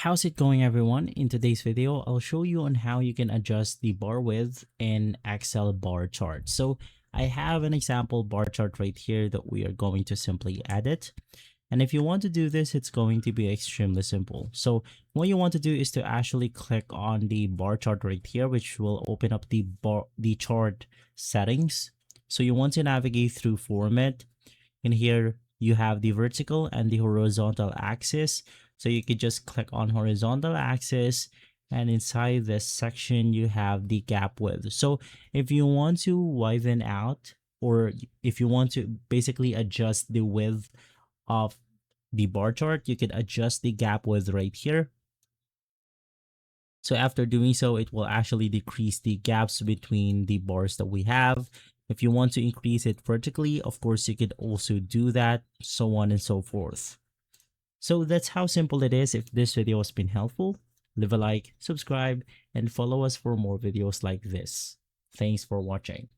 How's it going, everyone? In today's video, I'll show you on how you can adjust the bar width in Excel bar chart. So I have an example bar chart right here that we are going to simply edit. And if you want to do this, it's going to be extremely simple. So what you want to do is to actually click on the bar chart right here, which will open up the chart settings. So you want to navigate through format. In here, you have the vertical and the horizontal axis. So you could just click on horizontal axis, and inside this section, you have the gap width. So if you want to widen out, or if you want to basically adjust the width of the bar chart, you can adjust the gap width right here. So after doing so, it will actually decrease the gaps between the bars that we have. If you want to increase it vertically, of course, you could also do that, so on and so forth. So that's how simple it is. If this video has been helpful, leave a like, subscribe, and follow us for more videos like this. Thanks for watching.